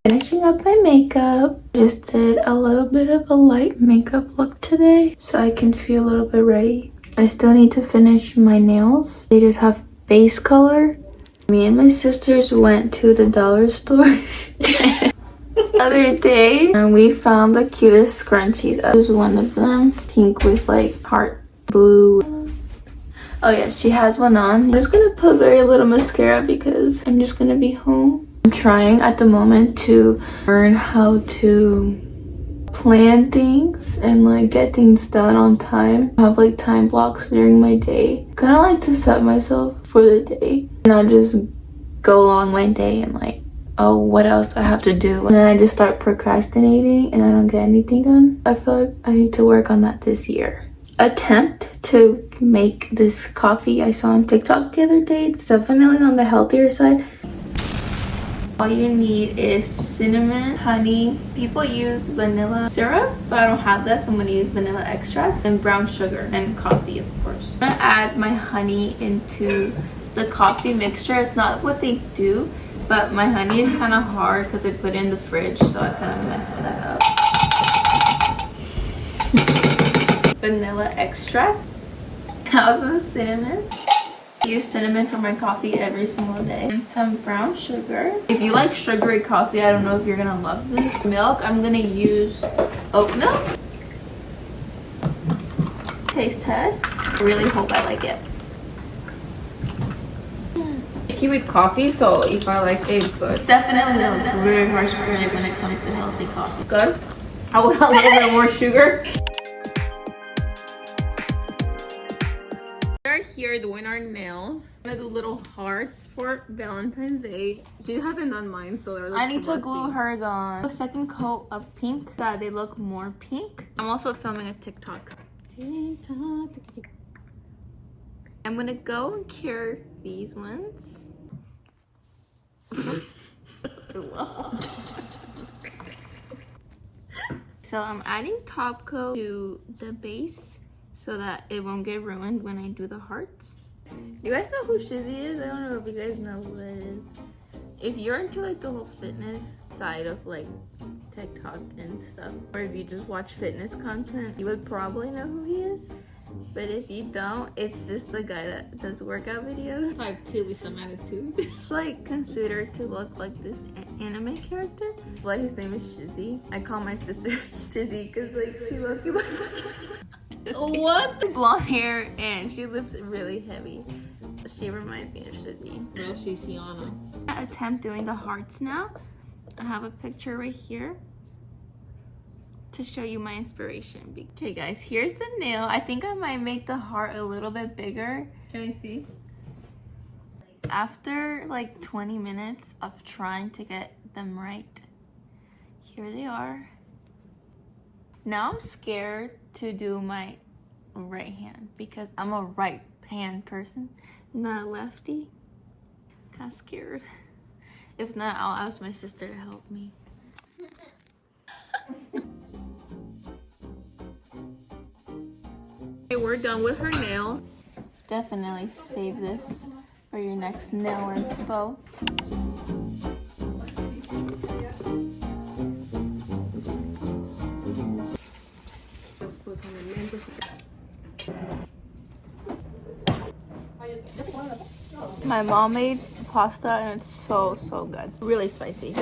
Finishing up my makeup. Just did a little bit of a light makeup look today so I can feel a little bit ready. I still need to finish my nails. They just have base color. Me and my sisters went to the dollar store the other day and we found the cutest scrunchies. This is one of them, pink with like heart blue. Oh yeah, she has one on. I'm just gonna put very little mascara because I'm just gonna be home. I'm trying at the moment to learn how to plan things and like get things done on time. I have like time blocks during my day. Kind of like to set myself for the day and not just go along my day and like, oh, what else I have to do? And then I just start procrastinating and I don't get anything done. I feel like I need to work on that this year. Attempt to make this coffee I saw on TikTok the other day. It's definitely on the healthier side. All you need is cinnamon, honey. People use vanilla syrup, but I don't have that, so I'm gonna use vanilla extract and brown sugar and coffee, of course. I'm gonna add my honey into the coffee mixture. It's not what they do, but my honey is kind of hard because I put it in the fridge, so I kind of messed that up. Vanilla extract. Have some cinnamon. I use cinnamon for my coffee every single day. And some brown sugar. If you like sugary coffee, I don't know if you're gonna love this. Milk, I'm gonna use oat milk. Taste test. I really hope I like it. Picky with coffee, so if I like it, it's good. It's definitely a very harsh critic when it comes to healthy coffee. Good? I would a little bit more sugar. We're here doing our nails. I'm gonna do little hearts for Valentine's Day. She hasn't done mine, so they're like I need to glue hers on. A second coat of pink so that they look more pink. I'm also filming a TikTok. I'm gonna go and cure these ones. So I'm adding top coat to the base so that it won't get ruined when I do the hearts. You guys know who Shizzy is? I don't know if you guys know who that is. If you're into like the whole fitness side of like TikTok and stuff, or if you just watch fitness content, you would probably know who he is. But if you don't, it's just the guy that does workout videos. 5'2" with some attitude. Like considered to look like this anime character. Like his name is Shizzy. I call my sister Shizzy because like she looks like What? blonde hair and she lifts really heavy. She reminds me of Shizzy. Real Shisiana. Attempt doing the hearts now. I have a picture right here to show you my inspiration. Okay guys, here's the nail. I think I might make the heart a little bit bigger. Can we see? After like 20 minutes of trying to get them right, here they are. Now I'm scared to do my right hand because I'm a right hand person, not a lefty. Kind of scared. If not, I'll ask my sister to help me. Okay, we're done with her nails. Definitely save this for your next nail inspo. My mom made pasta and it's so good. Really spicy.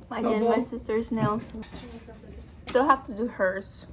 I did my sister's nails. Still have to do hers.